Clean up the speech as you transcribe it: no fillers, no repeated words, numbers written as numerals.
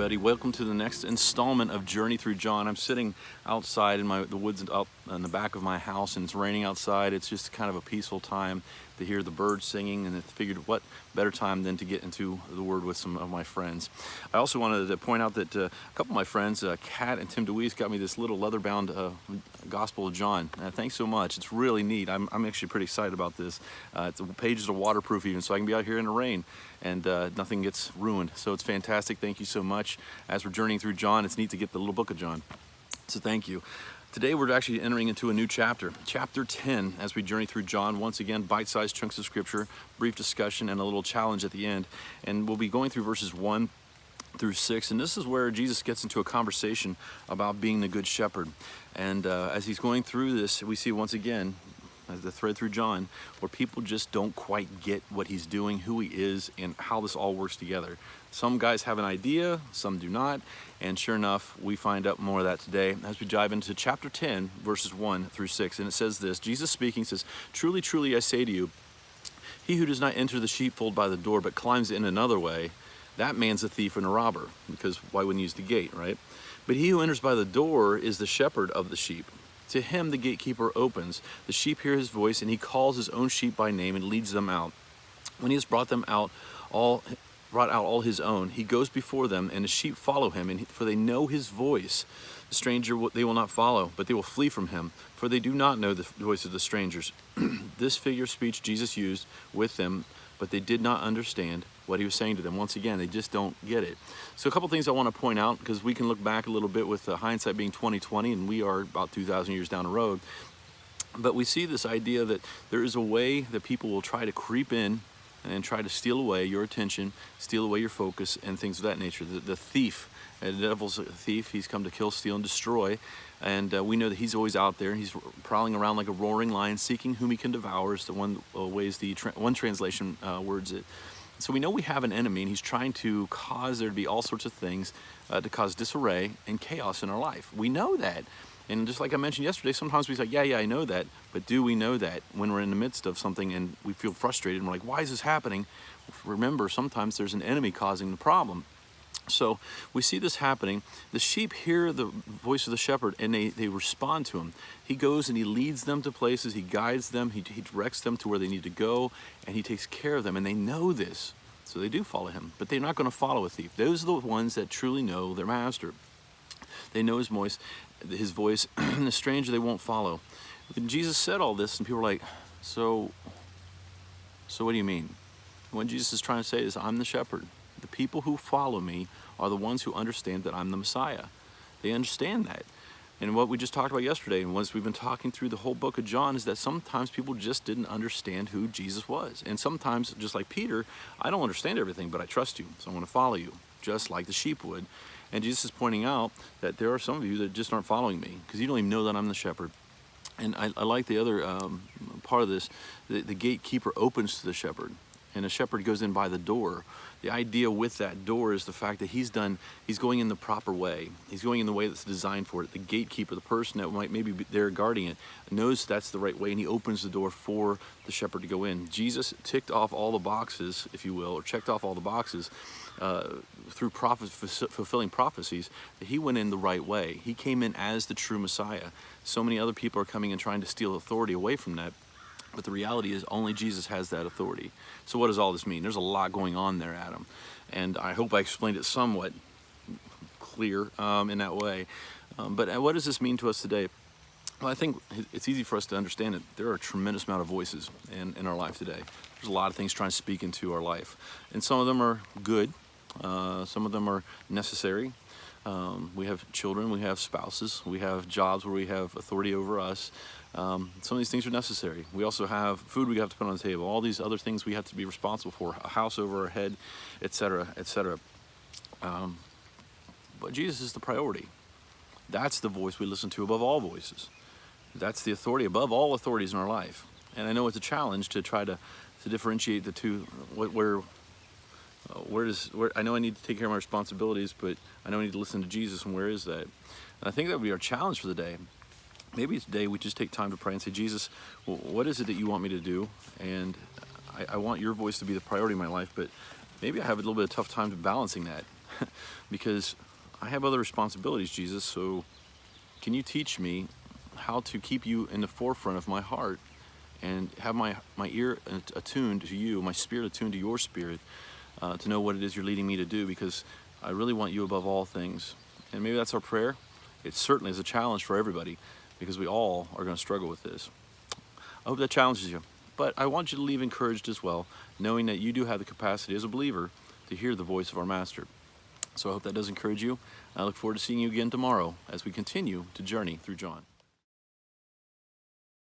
everybody. Welcome to the next installment of Journey Through John. I'm sitting outside in the woods up in the back of my house, and it's raining outside. It's just kind of a peaceful time to hear the birds singing, and I figured what better time than to get into the Word with some of my friends. I also wanted to point out that a couple of my friends, Kat and Tim DeWeese, got me this little leather-bound Gospel of John. Thanks so much. It's really neat. I'm actually pretty excited about this. The pages are waterproof even, so I can be out here in the rain and nothing gets ruined. So it's fantastic. Thank you so much. As we're journeying through John, it's neat to get the little book of John. So thank you. Today we're actually entering into a new chapter, chapter 10, as we journey through John. Once again, bite-sized chunks of scripture, brief discussion, and a little challenge at the end. And we'll be going through verses 1 through 6, and this is where Jesus gets into a conversation about being the good shepherd. And as he's going through this, we see once again, as the thread through John, where people just don't quite get what he's doing, who he is, and how this all works together. Some guys have an idea, some do not, and sure enough, we find out more of that today as we dive into chapter 10, verses 1 through 6. And it says this, Jesus speaking says, "Truly, truly, I say to you, he who does not enter the sheepfold by the door, but climbs in another way, that man's a thief and a robber," because why wouldn't he use the gate, right? "But he who enters by the door is the shepherd of the sheep. To him the gatekeeper opens. The sheep hear his voice, and he calls his own sheep by name and leads them out. When he has brought out all his own, he goes before them, and the sheep follow him, for they know his voice. The stranger they will not follow, but they will flee from him, for they do not know the voice of the strangers." This figure of speech Jesus used with them, but they did not understand what he was saying to them. Once again, they just don't get it. So a couple things I want to point out, because we can look back a little bit with hindsight being 2020, and we are about 2,000 years down the road. But we see this idea that there is a way that people will try to creep in and try to steal away your attention, steal away your focus, and things of that nature. The thief, the devil's a thief. He's come to kill, steal, and destroy. And we know that he's always out there. He's prowling around like a roaring lion, seeking whom he can devour, is the one ways the one translation words it. So we know we have an enemy, and he's trying to cause there to be all sorts of things to cause disarray and chaos in our life. We know that. And just like I mentioned yesterday, sometimes we say, yeah, I know that. But do we know that when we're in the midst of something and we feel frustrated and we're like, why is this happening? Remember, sometimes there's an enemy causing the problem. So we see this happening. The sheep hear the voice of the shepherd, and they respond to him. He goes and he leads them to places. He guides them. He directs them to where they need to go, and he takes care of them. And they know this, so they do follow him. But they're not going to follow a thief. Those are the ones that truly know their master. They know his voice, and the stranger they won't follow. When Jesus said all this, and people were like, so what do you mean? What Jesus is trying to say is, I'm the shepherd. The people who follow me are the ones who understand that I'm the Messiah. They understand that. And what we just talked about yesterday, and once we've been talking through the whole book of John, is that sometimes people just didn't understand who Jesus was. And sometimes, just like Peter, I don't understand everything, but I trust you, so I'm going to follow you, just like the sheep would. And Jesus is pointing out that there are some of you that just aren't following me, because you don't even know that I'm the shepherd. And I like the other part of this. The gatekeeper opens to the shepherd, and the shepherd goes in by the door. The idea with that door is the fact that he's going in the proper way. He's going in the way that's designed for it. The gatekeeper, the person that might maybe be there guarding it, knows that's the right way, and he opens the door for the shepherd to go in. Jesus ticked off all the boxes, if you will, or checked off all the boxes through fulfilling prophecies, that he went in the right way. He came in as the true Messiah. So many other people are coming and trying to steal authority away from that. But the reality is only Jesus has that authority. So what does all this mean? There's a lot going on there, Adam. And I hope I explained it somewhat clear in that way. But what does this mean to us today? Well, I think it's easy for us to understand that there are a tremendous amount of voices in our life today. There's a lot of things trying to speak into our life. And some of them are good. Some of them are necessary. We have children, we have spouses, we have jobs where we have authority over us. Some of these things are necessary. We also have food we have to put on the table, all these other things we have to be responsible for, a house over our head, etc., etc. But Jesus is the priority. That's the voice we listen to above all voices. That's the authority above all authorities in our life. And I know it's a challenge to try to differentiate the two. Where I know I need to take care of my responsibilities, but I know I need to listen to Jesus, and where is that? And I think that would be our challenge for the day. Maybe today we just take time to pray and say, Jesus, what is it that you want me to do? And I want your voice to be the priority in my life, but maybe I have a little bit of tough time balancing that. because I have other responsibilities, Jesus, so can you teach me how to keep you in the forefront of my heart and have my ear attuned to you, my spirit attuned to your spirit, to know what it is you're leading me to do, because I really want you above all things. And maybe that's our prayer. It certainly is a challenge for everybody, because we all are going to struggle with this. I hope that challenges you. But I want you to leave encouraged as well, knowing that you do have the capacity as a believer to hear the voice of our Master. So I hope that does encourage you. I look forward to seeing you again tomorrow as we continue to journey through John.